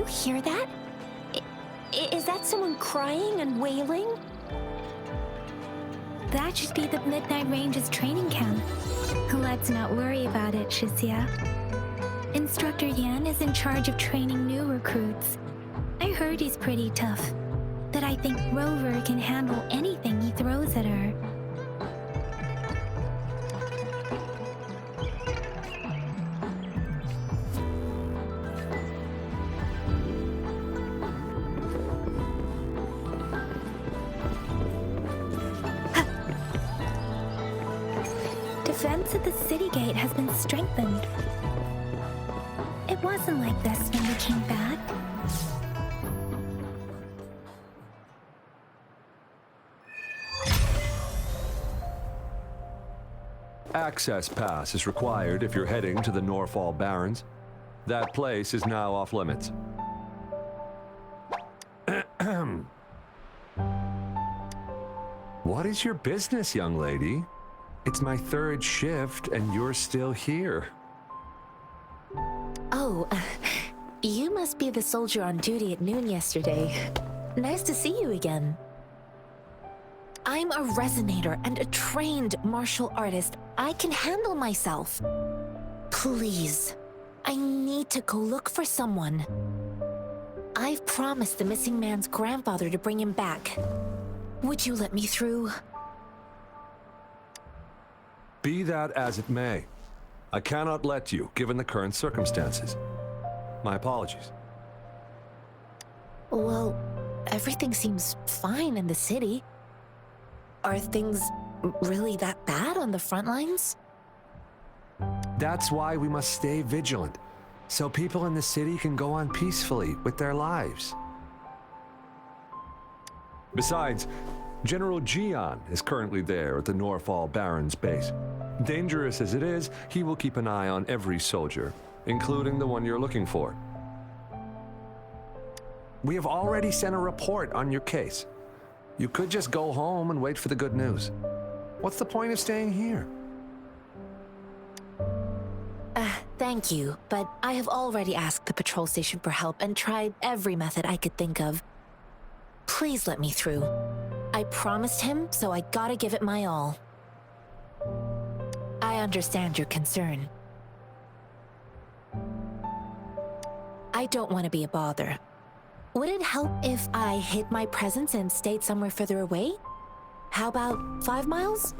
hear that? Is that someone crying and wailing? That should be the Midnight Range's training camp. Let's not worry about it, Shizia. Instructor Yan is in charge of training new recruits. I heard he's pretty tough, but I think Rover can handle anything he throws at her. Defense at the city gate has been strengthened. It wasn't like this when we came back. Access pass is required if you're heading to the Norfall Barrens. That place is now off limits. What is your business, young lady? It's my third shift and you're still here. Oh, you must be the soldier on duty at noon yesterday. Nice to see you again. I'm a resonator and a trained martial artist. I can handle myself. Please, I need to go look for someone. I've promised the missing man's grandfather to bring him back. Would you let me through? Be that as it may, I cannot let you, given the current circumstances. My apologies. Well, everything seems fine in the city. Are things really that bad on the front lines? That's why we must stay vigilant, so people in the city can go on peacefully with their lives. Besides, General Jian is currently there at the Norfall Barrens base. Dangerous as it is, he will keep an eye on every soldier, including the one you're looking for. We have already sent a report on your case. You could just go home and wait for the good news. What's the point of staying here? Thank you, but I have already asked the patrol station for help and tried every method I could think of. Please let me through. I promised him, so I gotta give it my all. I understand your concern. I don't want to be a bother. Would it help if I hid my presence and stayed somewhere further away? How about 5 miles?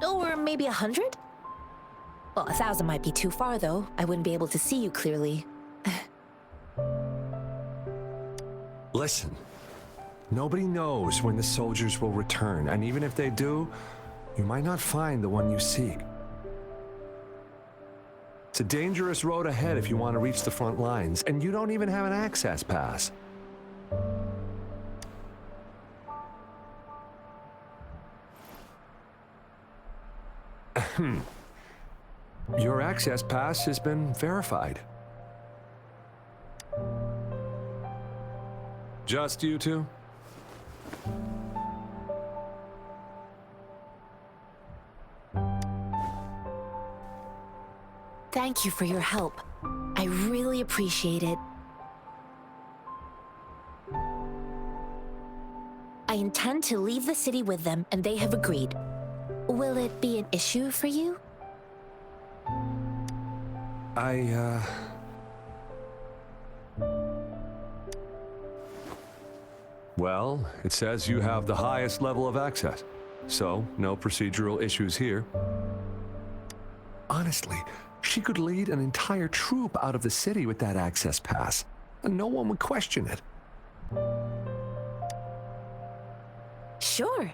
Or maybe 100? Well, 1,000 might be too far, though. I wouldn't be able to see you clearly. Listen, nobody knows when the soldiers will return, and even if they do, you might not find the one you seek. It's a dangerous road ahead if you want to reach the front lines, and you don't even have an access pass. Your access pass has been verified. Just you two? Thank you for your help. I really appreciate it. I intend to leave the city with them, and they have agreed. Will it be an issue for you? Well, it says you have the highest level of access, so no procedural issues here. Honestly, she could lead an entire troop out of the city with that access pass, and no one would question it. Sure.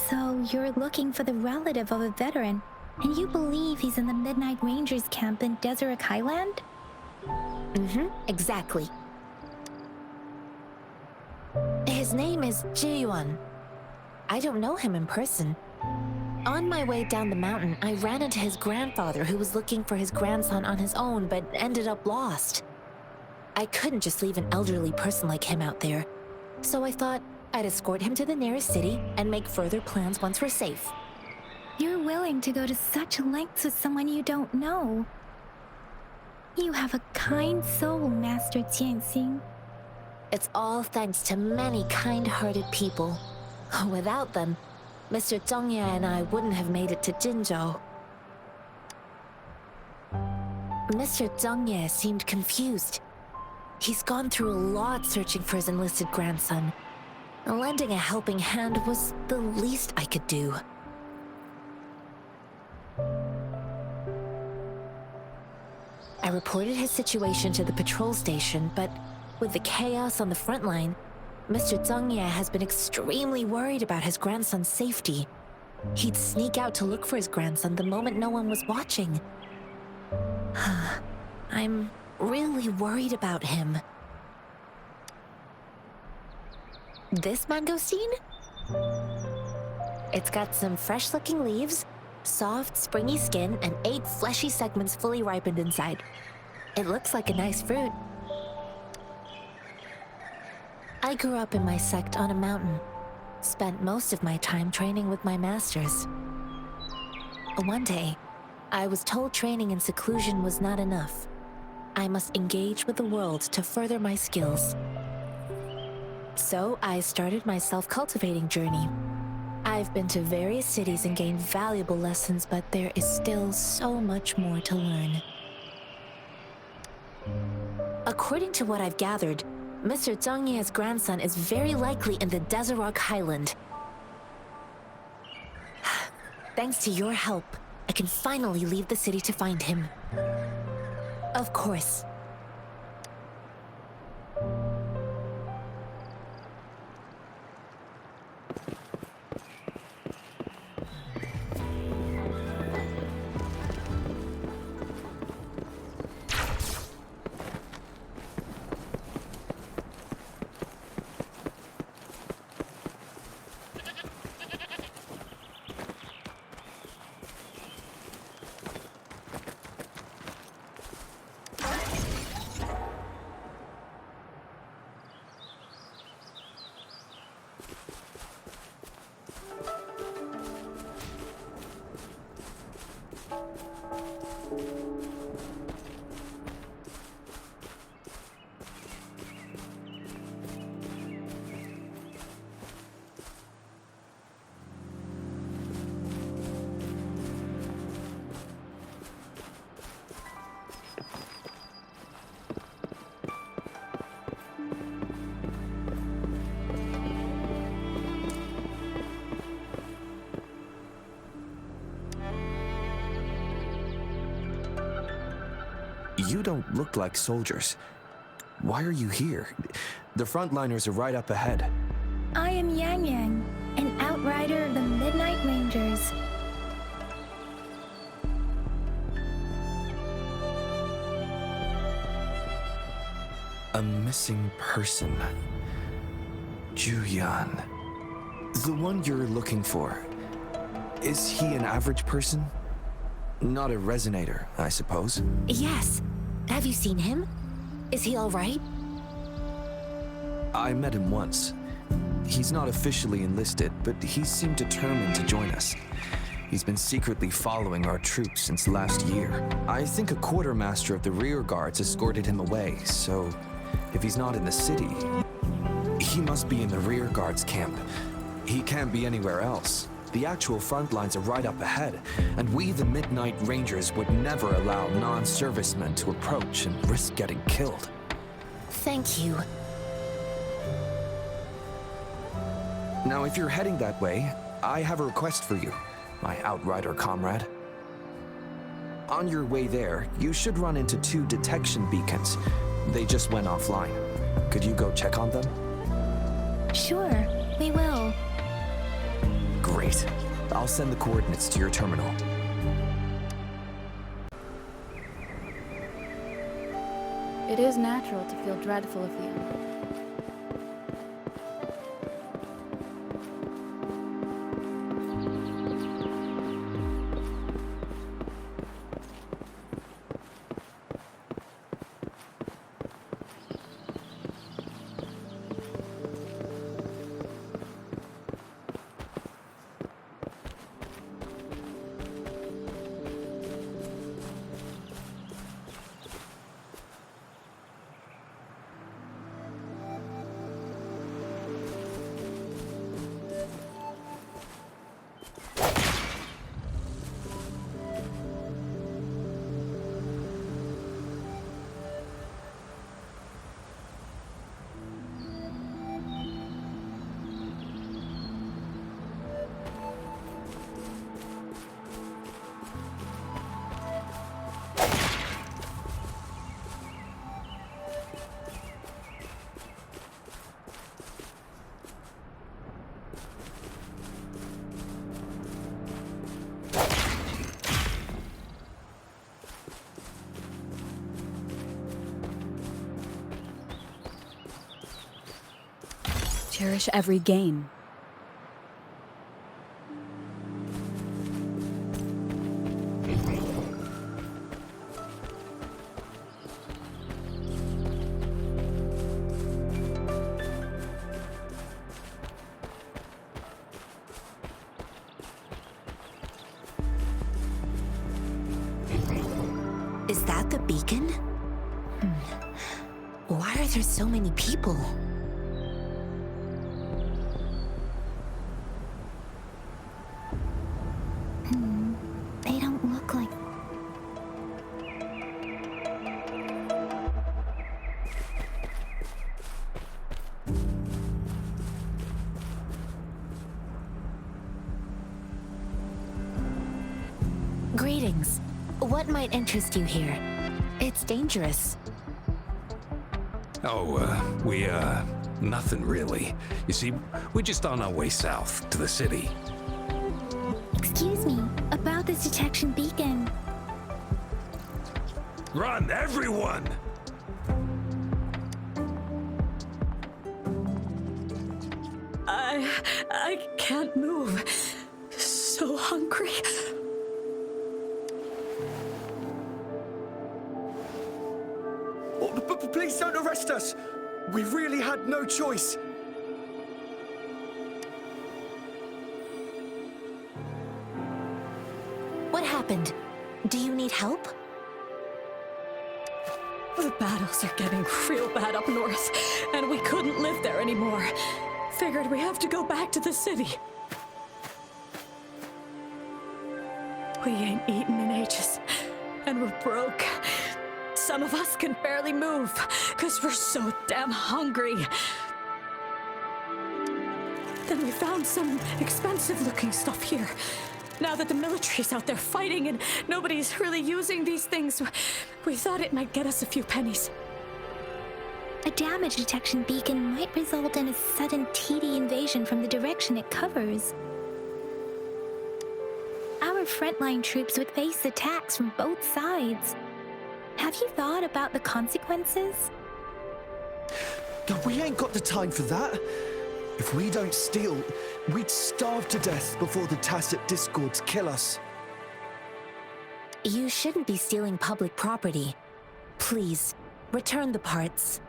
So you're looking for the relative of a veteran, and you believe he's in the Midnight Rangers camp in Deseret Highland? Exactly. His name is Ji-yuan. I don't know him in person. On my way down the mountain, I ran into his grandfather who was looking for his grandson on his own but ended up lost. I couldn't just leave an elderly person like him out there, so I thought I'd escort him to the nearest city and make further plans once we're safe. You're willing to go to such lengths with someone you don't know. You have a kind soul, Master Jianxing. It's all thanks to many kind-hearted people. Without them, Mr. Zhongye and I wouldn't have made it to Jinzhou. Mr. Zhongye seemed confused. He's gone through a lot searching for his enlisted grandson. Lending a helping hand was the least I could do. I reported his situation to the patrol station, but with the chaos on the front line, Mr. Zhongye has been extremely worried about his grandson's safety. He'd sneak out to look for his grandson the moment no one was watching. I'm really worried about him. This mangosteen? It's got some fresh-looking leaves, soft, springy skin, and 8 fleshy segments fully ripened inside. It looks like a nice fruit. I grew up in my sect on a mountain. Spent most of my time training with my masters. One day, I was told training in seclusion was not enough. I must engage with the world to further my skills. So I started my self-cultivating journey. I've been to various cities and gained valuable lessons, but there is still so much more to learn. According to what I've gathered, Mr. Zhongye's grandson is very likely in the Desert Highland. Thanks to your help, I can finally leave the city to find him. Of course. You don't look like soldiers. Why are you here? The frontliners are right up ahead. I am Yang Yang, an outrider of the Midnight Rangers. A missing person. Juyan. The one you're looking for. Is he an average person? Not a resonator, I suppose. Yes. Have you seen him? Is he all right? I met him once. He's not officially enlisted, but he seemed determined to join us. He's been secretly following our troops since last year. I think a quartermaster of the rear guards escorted him away, so if he's not in the city, he must be in the rear guards camp. He can't be anywhere else. The actual front lines are right up ahead, and we, the Midnight Rangers, would never allow non-servicemen to approach and risk getting killed. Thank you. Now, if you're heading that way, I have a request for you, my outrider comrade. On your way there, you should run into 2 detection beacons. They just went offline. Could you go check on them? Sure, we will. Great. I'll send the coordinates to your terminal. It is natural to feel dreadful of you. Cherish every gain. Is that the beacon? Why are there so many people? They don't look like... Greetings. What might interest you here? It's dangerous. Nothing really. You see, we're just on our way south to the city. Excuse me, about this detection beacon. Run, everyone! I can't move. So hungry. Please don't arrest us! We really had no choice. What happened? Do you need help? The battles are getting real bad up north, and we couldn't live there anymore. Figured we have to go back to the city. We ain't eaten in ages, and we're broke. Some of us can barely move, 'cause we're so damn hungry. Then we found some expensive-looking stuff here. Now that the military's out there fighting and nobody's really using these things, we thought it might get us a few pennies. A damage detection beacon might result in a sudden TD invasion from the direction it covers. Our frontline troops would face attacks from both sides. Have you thought about the consequences? We ain't got the time for that. If we don't steal, we'd starve to death before the tacit discords kill us. You shouldn't be stealing public property. Please, return the parts.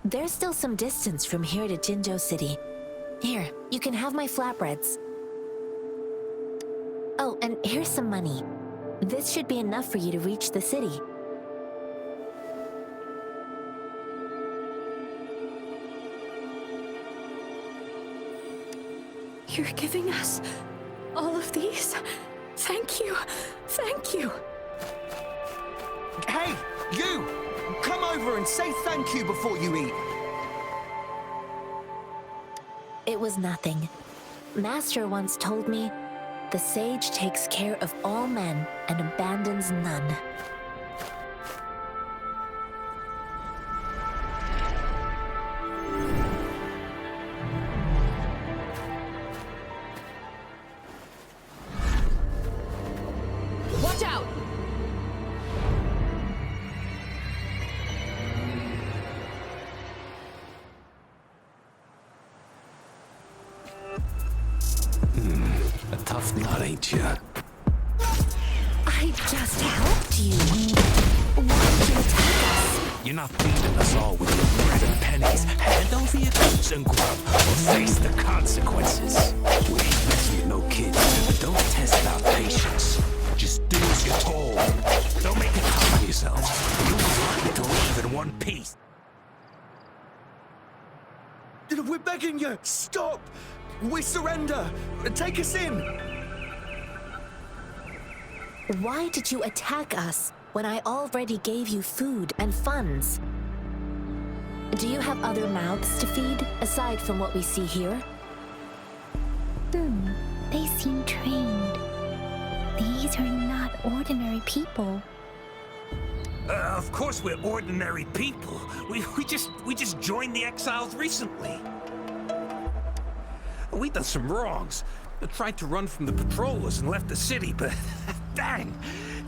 There's still some distance from here to Jinzhou City. Here, you can have my flatbreads. Oh, and here's some money. This should be enough for you to reach the city. You're giving us all of these? Thank you. Thank you. Hey, you! Come over and say thank you before you eat. It was nothing. Master once told me, the sage takes care of all men and abandons none. Watch out! A tough nut, ain't ya? I just helped you. Why did you attack us? You're not feeding us all with your bread and pennies. Hand over your goods and grub, or face the consequences. We ain't messing with no kids, but don't test our patience. Just do as you're told. Don't make it tough on yourselves. You'll be lucky to live in one piece. We're begging you, stop! We surrender! Take us in! Why did you attack us when I already gave you food and funds? Do you have other mouths to feed, aside from what we see here? They seem trained. These are not ordinary people. Of course we're ordinary people. We just joined the exiles recently. We've done some wrongs. Tried to run from the patrollers and left the city, but dang,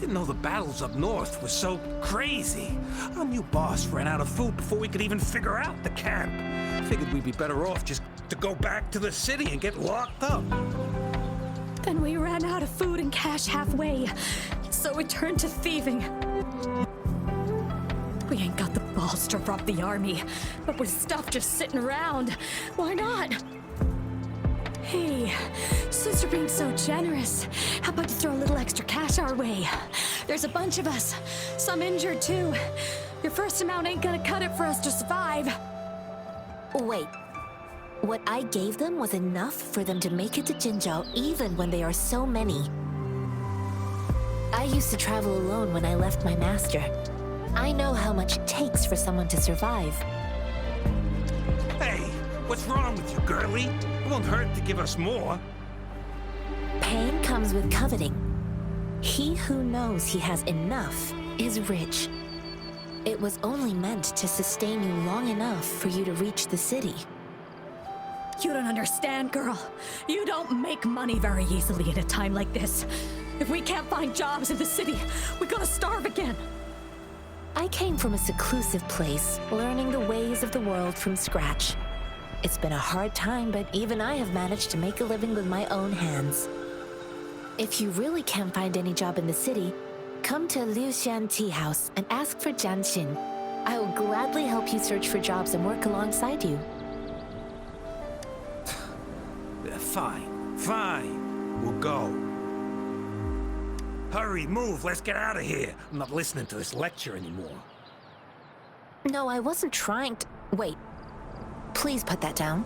didn't know the battles up north were so crazy. Our new boss ran out of food before we could even figure out the camp. figured we'd be better off just to go back to the city and get locked up. Then we ran out of food and cash halfway, so we turned to thieving. We ain't got the balls to rob the army, but with stuff just sitting around, why not? Hey, since you're being so generous, how about you throw a little extra cash our way? There's a bunch of us, some injured too. Your first amount ain't gonna cut it for us to survive. Wait. What I gave them was enough for them to make it to Jinzhou even when they are so many. I used to travel alone when I left my master. I know how much it takes for someone to survive. Hey, what's wrong with you, girlie? It won't hurt to give us more. Pain comes with coveting. He who knows he has enough is rich. It was only meant to sustain you long enough for you to reach the city. You don't understand, girl. You don't make money very easily at a time like this. If we can't find jobs in the city, we're gonna starve again. I came from a seclusive place, learning the ways of the world from scratch. It's been a hard time, but even I have managed to make a living with my own hands. If you really can't find any job in the city, come to Liu Xian Tea House and ask for Jian Xin. I will gladly help you search for jobs and work alongside you. Fine. We'll go. Hurry, move, let's get out of here. I'm not listening to this lecture anymore. No, I wasn't trying to... Wait. Please put that down.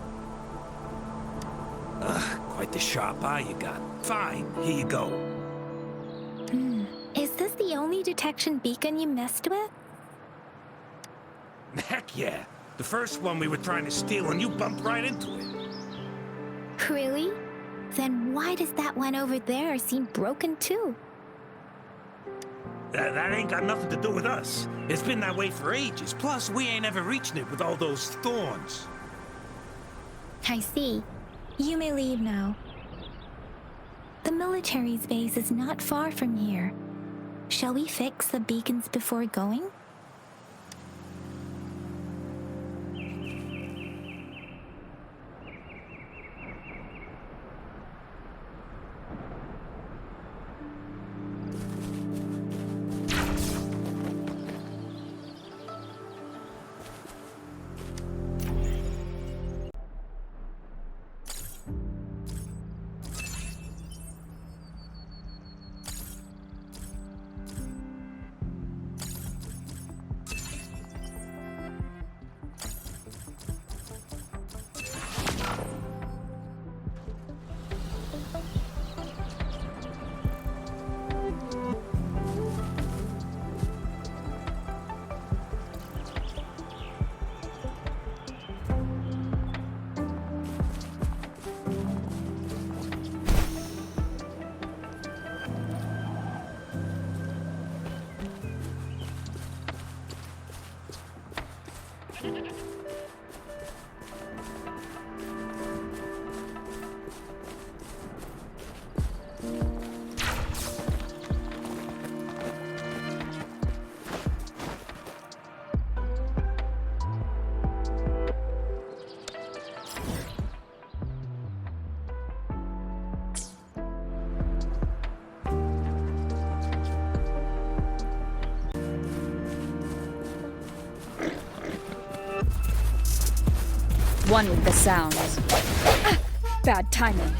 Quite the sharp eye you got. Fine, here you go. Is this the only detection beacon you messed with? Heck yeah. The first one we were trying to steal and you bumped right into it. Really? Then why does that one over there seem broken too? That ain't got nothing to do with us. It's been that way for ages. Plus, we ain't ever reaching it with all those thorns. I see. You may leave now. The military's base is not far from here. Shall we fix the beacons before going? One with the sounds. Bad timing.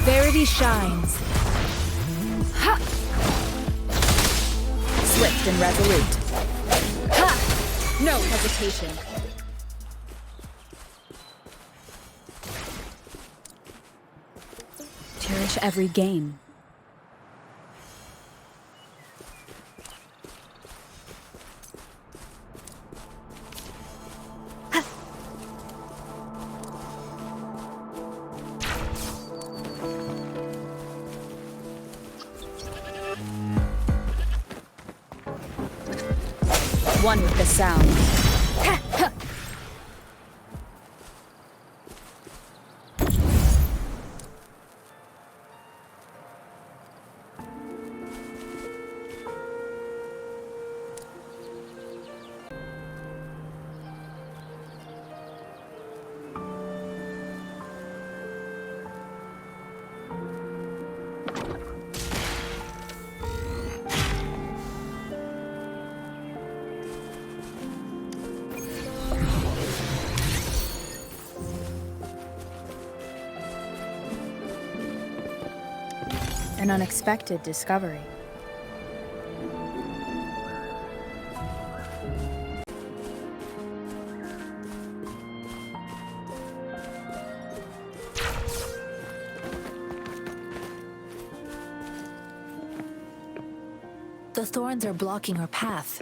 Verity shines. Swift and resolute. No hesitation. Cherish every game. One with the sound. An unexpected discovery. The thorns are blocking our path.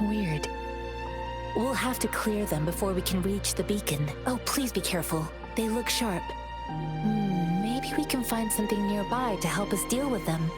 Weird. We'll have to clear them before we can reach the beacon. Oh, please be careful. They look sharp. Maybe we can find something nearby to help us deal with them.